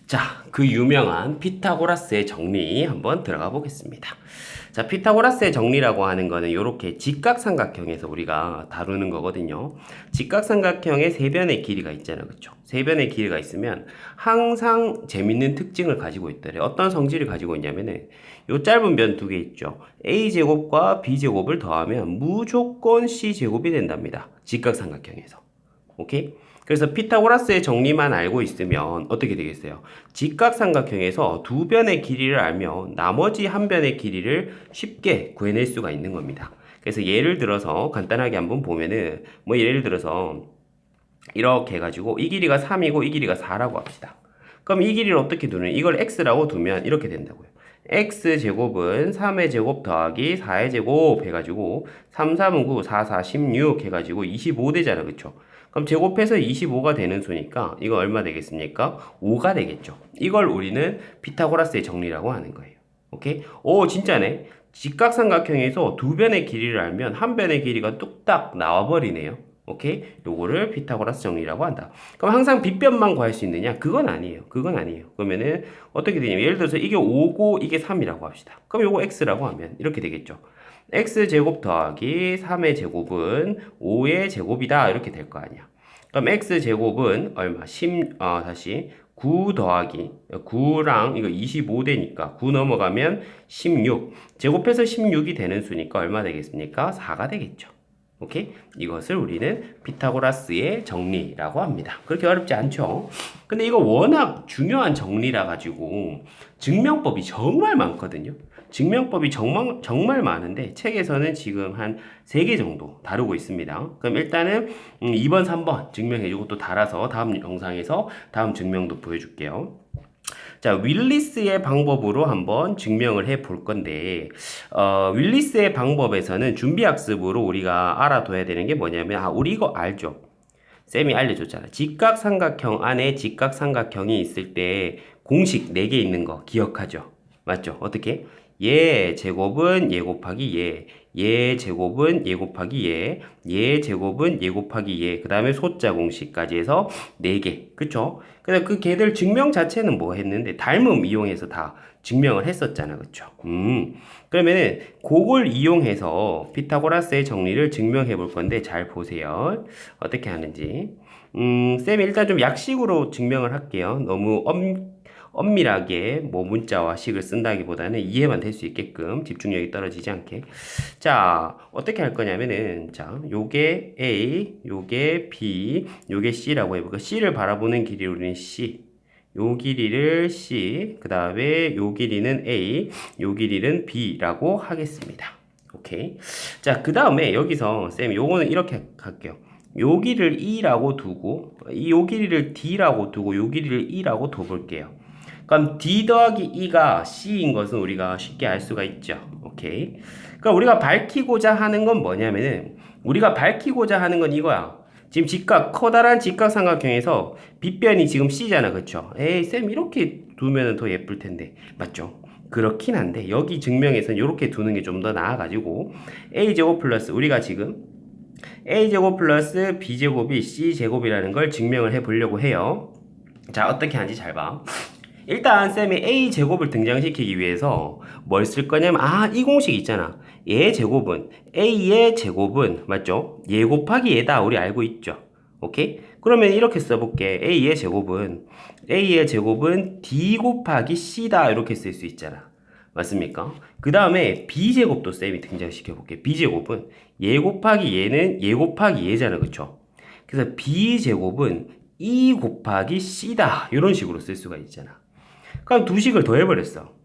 자, 그 유명한 피타고라스의 정리 한번 들어가 보겠습니다. 자, 피타고라스의 정리라고 하는 거는 이렇게 직각삼각형에서 우리가 다루는 거거든요. 직각삼각형에 세 변의 길이가 있잖아요. 그쵸? 세 변의 길이가 있으면 항상 재밌는 특징을 가지고 있더래요. 어떤 성질을 가지고 있냐면은 요 짧은 변 두 개 있죠. a제곱과 b제곱을 더하면 무조건 c제곱이 된답니다. 직각삼각형에서. 오케이? 그래서 피타고라스의 정리만 알고 있으면 어떻게 되겠어요? 직각삼각형에서 두 변의 길이를 알면 나머지 한 변의 길이를 쉽게 구해낼 수가 있는 겁니다. 그래서 예를 들어서 간단하게 한번 보면은 뭐 예를 들어서 이렇게 해가지고 이 길이가 3이고 이 길이가 4라고 합시다. 그럼 이 길이를 어떻게 두는? 이걸 x라고 두면 이렇게 된다고요. x제곱은 3의 제곱 더하기 4의 제곱 해가지고 3, 3은 9, 4, 4, 16 해가지고 25 되잖아. 그쵸? 그럼 제곱해서 25가 되는 수니까 이거 얼마 되겠습니까? 5가 되겠죠. 이걸 우리는 피타고라스의 정리라고 하는 거예요. 오케이? 오, 진짜네. 직각삼각형에서 두 변의 길이를 알면 한 변의 길이가 뚝딱 나와버리네요. 오케이? 요거를 피타고라스 정리라고 한다. 그럼 항상 빗변만 구할 수 있느냐? 그건 아니에요. 그건 아니에요. 그러면은 어떻게 되냐면 예를 들어서 이게 5고 이게 3이라고 합시다. 그럼 요거 x라고 하면 이렇게 되겠죠. x제곱 더하기 3의 제곱은 5의 제곱이다. 이렇게 될 거 아니야. 그럼 x제곱은 얼마? 9 더하기 9랑 이거 25 되니까 9 넘어가면 16. 제곱해서 16이 되는 수니까 얼마 되겠습니까? 4가 되겠죠. 오케이? 이것을 우리는 피타고라스의 정리라고 합니다. 그렇게 어렵지 않죠? 근데 이거 워낙 중요한 정리라 가지고 증명법이 정말 많거든요. 증명법이 정말 많은데 책에서는 지금 한 3개 정도 다루고 있습니다. 그럼 일단은 2번, 3번 증명해주고 또 달아서 다음 영상에서 다음 증명도 보여줄게요. 자, 윌리스의 방법으로 한번 증명을 해 볼 건데, 윌리스의 방법에서는 준비학습으로 우리가 알아둬야 되는 게 뭐냐면, 우리 이거 알죠? 쌤이 알려줬잖아. 직각삼각형 안에 직각삼각형이 있을 때 공식 4개 있는 거 기억하죠? 맞죠? 어떻게? 얘 제곱은 얘 곱하기 얘 제곱은 얘 곱하기 얘 제곱은 얘 곱하기 그 다음에 소자 공식까지 해서 4개. 그쵸? 근데 그 걔들 증명 자체는 뭐 했는데 닮음 이용해서 다 증명을 했었잖아. 그쵸? 그러면은 그걸 이용해서 피타고라스의 정리를 증명해 볼 건데 잘 보세요. 어떻게 하는지. 쌤이 일단 좀 약식으로 증명을 할게요. 너무 엄밀하게 뭐 문자와 식을 쓴다기보다는 이해만 될 수 있게끔 집중력이 떨어지지 않게. 자, 어떻게 할 거냐면은, 자, 요게 A, 요게 B, 요게 C라고 해볼까? C를 바라보는 길이 우리는 C. 요 길이를 C, 그 다음에 요 길이는 A, 요 길이는 B라고 하겠습니다. 오케이. 자, 그 다음에 여기서 쌤, 요거는 이렇게 할게요. 요 길이를 E라고 두고, 요 길이를 D라고 두고, 요 길이를 E라고 둬볼게요. 그럼 D 더하기 E가 C인 것은 우리가 쉽게 알 수가 있죠. 오케이. 그럼 우리가 밝히고자 하는 건 뭐냐면은, 우리가 밝히고자 하는 건 이거야. 지금 커다란 직각삼각형에서 빗변이 지금 C잖아. 그쵸? 에이, 쌤, 이렇게 두면 더 예쁠 텐데. 맞죠? 그렇긴 한데, 여기 증명에서는 이렇게 두는 게 좀 더 나아가지고, A제곱 플러스, 우리가 지금 A제곱 플러스 B제곱이 C제곱이라는 걸 증명을 해 보려고 해요. 자, 어떻게 하는지 잘 봐. 일단 쌤이 A제곱을 등장시키기 위해서 뭘 쓸 거냐면 이 공식 있잖아. 얘 제곱은 A의 제곱은 맞죠? 얘 곱하기 얘다 우리 알고 있죠. 오케이? 그러면 이렇게 써볼게. A의 제곱은 D 곱하기 C다 이렇게 쓸 수 있잖아. 맞습니까? 그 다음에 B제곱도 쌤이 등장시켜볼게. B제곱은 얘 곱하기 얘는 얘 곱하기 얘잖아. 그쵸? 그래서 B제곱은 E 곱하기 C다 이런 식으로 쓸 수가 있잖아. 그럼 두 식을 더해버렸어.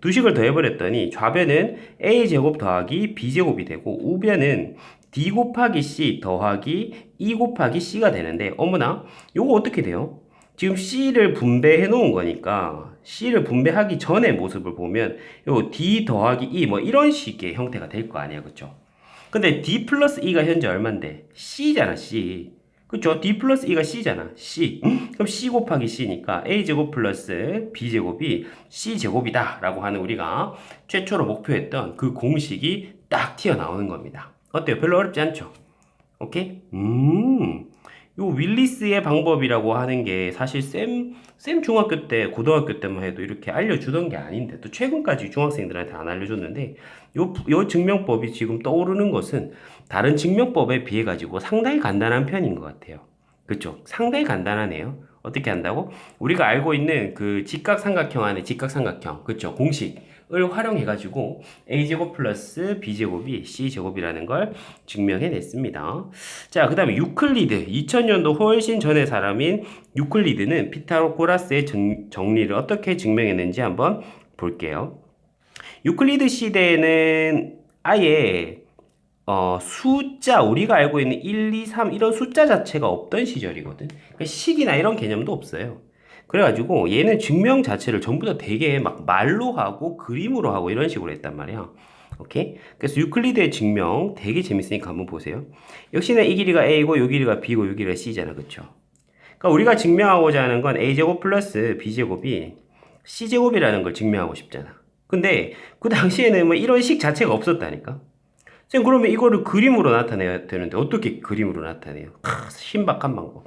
두 식을 더해버렸더니 좌변은 a제곱 더하기 b제곱이 되고 우변은 d 곱하기 c 더하기 e 곱하기 c가 되는데 어머나 요거 어떻게 돼요? 지금 c를 분배해 놓은 거니까 c를 분배하기 전의 모습을 보면 요 d 더하기 e 뭐 이런 식의 형태가 될 거 아니야. 그쵸? 근데 d 플러스 e가 현재 얼만데? c잖아 c. 그쵸? D 플러스 E가 C잖아. C. 그럼 C 곱하기 C니까 A제곱 플러스 B제곱이 C제곱이다. 라고 하는 우리가 최초로 목표했던 그 공식이 딱 튀어나오는 겁니다. 어때요? 별로 어렵지 않죠? 오케이? 요 윌리스의 방법이라고 하는 게 사실 쌤 중학교 때, 고등학교 때만 해도 이렇게 알려주던 게 아닌데, 또 최근까지 중학생들한테 안 알려줬는데, 요 증명법이 지금 떠오르는 것은 다른 증명법에 비해 가지고 상당히 간단한 편인 것 같아요. 그쵸? 상당히 간단하네요. 어떻게 한다고? 우리가 알고 있는 그 직각삼각형 안에 직각삼각형, 그쵸? 공식을 활용해가지고 a제곱 플러스 b제곱이 c제곱이라는 걸 증명해냈습니다. 자, 그 다음에 유클리드. 2000년도 훨씬 전의 사람인 유클리드는 피타고라스의 정리를 어떻게 증명했는지 한번 볼게요. 유클리드 시대에는 아예 숫자, 우리가 알고 있는 1, 2, 3 이런 숫자 자체가 없던 시절이거든. 그러니까 식이나 이런 개념도 없어요. 그래가지고 얘는 증명 자체를 전부 다 되게 막 말로 하고 그림으로 하고 이런 식으로 했단 말이야. 오케이? 그래서 유클리드의 증명 되게 재밌으니까 한번 보세요. 역시나 이 길이가 A고 요 길이가 B고 요 길이가 C잖아. 그쵸? 그러니까 우리가 증명하고자 하는 건 A제곱 플러스 B제곱이 C제곱이라는 걸 증명하고 싶잖아. 근데 그 당시에는 뭐 이런 식 자체가 없었다니까. 선생님 그러면 이거를 그림으로 나타내야 되는데 어떻게 그림으로 나타내요? 신박한 방법.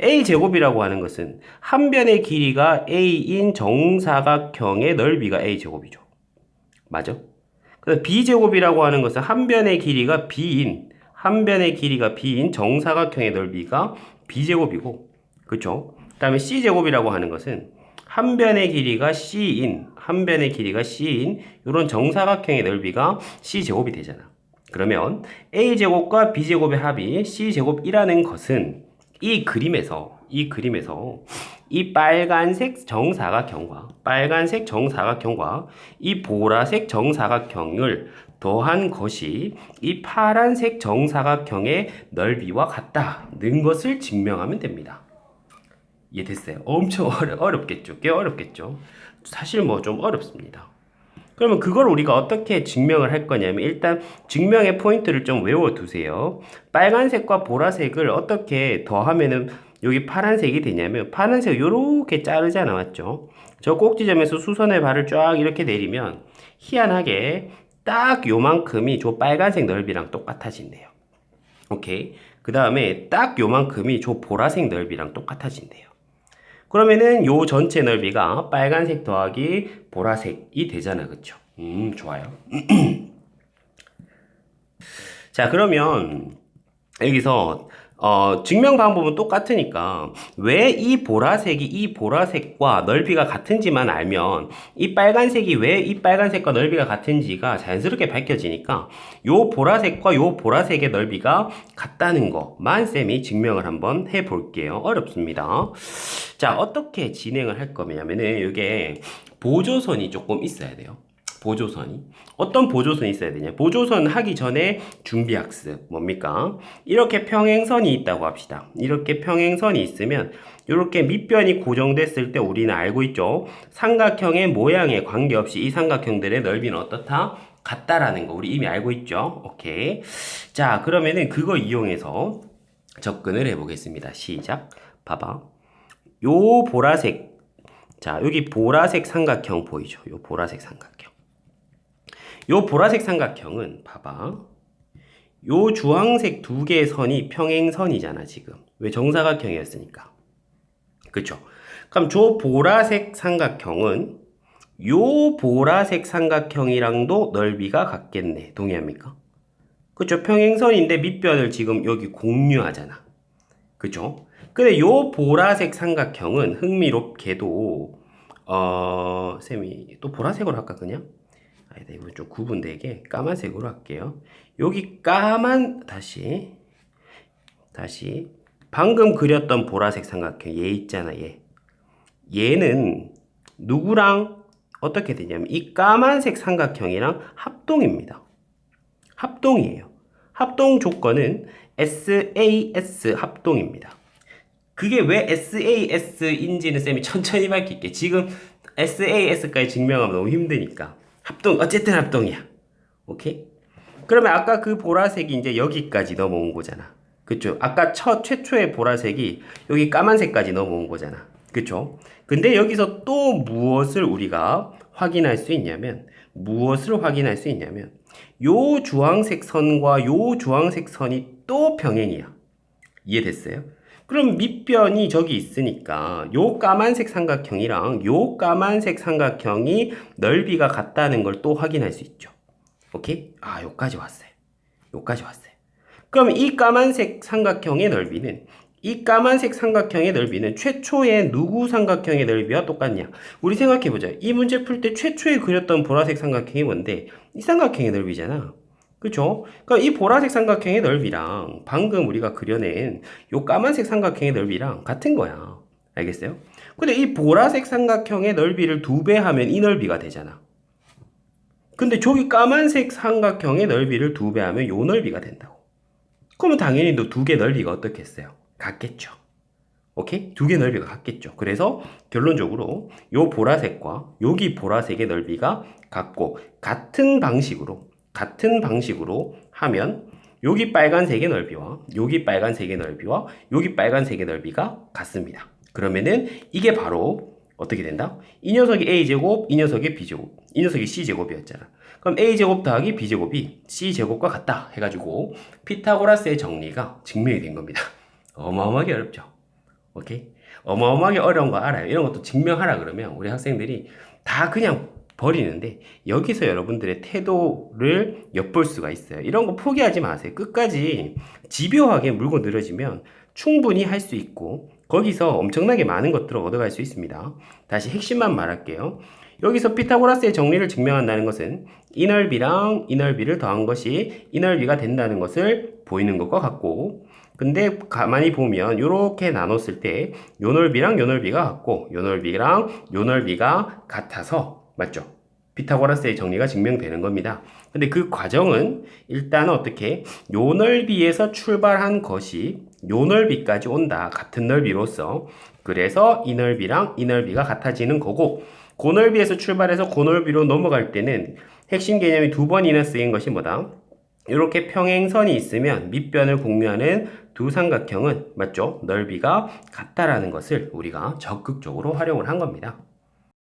A제곱이라고 하는 것은 한 변의 길이가 A인 정사각형의 넓이가 A제곱이죠. 맞아? 그래서 B제곱이라고 하는 것은 한 변의 길이가 B인 정사각형의 넓이가 B제곱이고, 그쵸? 그 다음에 C제곱이라고 하는 것은 한 변의 길이가 C인 이런 정사각형의 넓이가 C제곱이 되잖아. 그러면 A제곱과 B제곱의 합이 C제곱이라는 것은 이 그림에서 이 빨간색 정사각형과 이 보라색 정사각형을 더한 것이 이 파란색 정사각형의 넓이와 같다는 것을 증명하면 됩니다. 이해됐어요? 엄청 어렵겠죠? 꽤 어렵겠죠? 사실 뭐 좀 어렵습니다. 그러면 그걸 우리가 어떻게 증명을 할 거냐면 일단 증명의 포인트를 좀 외워두세요. 빨간색과 보라색을 어떻게 더하면은 여기 파란색이 되냐면 파란색 요렇게 자르잖아. 맞죠? 저 꼭지점에서 수선의 발을 쫙 이렇게 내리면 희한하게 딱 요만큼이 저 빨간색 넓이랑 똑같아진대요. 오케이. 그 다음에 딱 요만큼이 저 보라색 넓이랑 똑같아진대요. 그러면은 요 전체 넓이가 빨간색 더하기 보라색이 되잖아. 그쵸? 좋아요. 자, 그러면 여기서 증명 방법은 똑같으니까 왜 이 보라색과 넓이가 같은지만 알면 이 빨간색이 왜 이 빨간색과 넓이가 같은지가 자연스럽게 밝혀지니까 요 보라색의 넓이가 같다는 거만 쌤이 증명을 한번 해볼게요. 어렵습니다. 자, 어떻게 진행을 할 거냐면은 이게 보조선이 조금 있어야 돼요. 보조선이. 어떤 보조선이 있어야 되냐? 보조선 하기 전에 준비학습. 뭡니까? 이렇게 평행선이 있다고 합시다. 이렇게 평행선이 있으면 이렇게 밑변이 고정됐을 때 우리는 알고 있죠? 삼각형의 모양에 관계없이 이 삼각형들의 넓이는 어떻다? 같다라는 거 우리 이미 알고 있죠? 오케이. 자, 그러면은 그거 이용해서 접근을 해보겠습니다. 시작. 봐봐. 요 보라색. 자, 여기 보라색 삼각형 보이죠? 요 보라색 삼각형. 요 보라색 삼각형은 봐봐. 요 주황색 두 개의 선이 평행선이잖아, 지금. 왜 정사각형이었으니까. 그쵸? 그럼 저 보라색 삼각형은 요 보라색 삼각형이랑도 넓이가 같겠네. 동의합니까? 그쵸? 평행선인데 밑변을 지금 여기 공유하잖아. 그쵸? 근데 요 보라색 삼각형은 흥미롭게도 쌤이 또 보라색으로 할까 그냥? 아니다, 이거 좀 구분되게 까만색으로 할게요. 여기 다시 방금 그렸던 보라색 삼각형 얘 있잖아. 얘는 누구랑 어떻게 되냐면 이 까만색 삼각형이랑 합동입니다. 합동이에요. 합동 조건은 SAS 합동입니다. 그게 왜 SAS인지는 쌤이 천천히 밝힐게. 지금 SAS까지 증명하면 너무 힘드니까. 어쨌든 합동이야. 오케이? 그러면 아까 그 보라색이 이제 여기까지 넘어온 거잖아. 그쵸? 아까 최초의 보라색이 여기 까만색까지 넘어온 거잖아. 그쵸? 근데 여기서 또 무엇을 우리가 확인할 수 있냐면, 요 주황색 선과 요 주황색 선이 또 병행이야. 이해됐어요? 그럼 밑변이 저기 있으니까 요 까만색 삼각형이랑 요 까만색 삼각형이 넓이가 같다는 걸 또 확인할 수 있죠. 오케이? 아, 요까지 왔어요. 요까지 왔어요. 그럼 이 까만색 삼각형의 넓이는 이 까만색 삼각형의 넓이는 최초의 누구 삼각형의 넓이와 똑같냐? 우리 생각해보자. 이 문제 풀 때 최초에 그렸던 보라색 삼각형이 뭔데? 이 삼각형의 넓이잖아. 그쵸? 그러니까 이 보라색 삼각형의 넓이랑 방금 우리가 그려낸 요 까만색 삼각형의 넓이랑 같은 거야. 알겠어요? 근데 이 보라색 삼각형의 넓이를 2배 하면 이 넓이가 되잖아. 근데 저기 까만색 삼각형의 넓이를 2배 하면 요 넓이가 된다고. 그러면 당연히 또 두 개 넓이가 어떻겠어요? 같겠죠. 오케이? 두 개 넓이가 같겠죠. 그래서 결론적으로 요 보라색과 여기 보라색의 넓이가 같고 같은 방식으로 하면 여기 빨간색의 넓이와 여기 빨간색의 넓이와 여기 빨간색의 넓이가 같습니다. 그러면은 이게 바로 어떻게 된다? 이 녀석이 A제곱, 이 녀석이 B제곱, 이 녀석이 C제곱이었잖아. 그럼 A제곱 더하기 B제곱이 C제곱과 같다 해가지고 피타고라스의 정리가 증명이 된 겁니다. 어마어마하게 어렵죠. 오케이? 어마어마하게 어려운 거 알아요. 이런 것도 증명하라 그러면 우리 학생들이 다 그냥 버리는데 여기서 여러분들의 태도를 엿볼 수가 있어요. 이런 거 포기하지 마세요. 끝까지 집요하게 물고 늘어지면 충분히 할 수 있고 거기서 엄청나게 많은 것들을 얻어갈 수 있습니다. 다시 핵심만 말할게요. 여기서 피타고라스의 정리를 증명한다는 것은 이 넓이랑 이 넓이를 더한 것이 이 넓이가 된다는 것을 보이는 것과 같고 근데 가만히 보면 이렇게 나눴을 때 요 넓이랑 요 넓이가 같고 요 넓이랑 요 넓이가 같아서 맞죠? 피타고라스의 정리가 증명되는 겁니다. 근데 그 과정은 일단은 어떻게 요 넓이에서 출발한 것이 요 넓이까지 온다. 같은 넓이로서. 그래서 이 넓이랑 이 넓이가 같아지는 거고 그 넓이에서 출발해서 그 넓이로 넘어갈 때는 핵심 개념이 2번이나 쓰인 것이 뭐다? 이렇게 평행선이 있으면 밑변을 공유하는 두 삼각형은 맞죠? 넓이가 같다라는 것을 우리가 적극적으로 활용을 한 겁니다.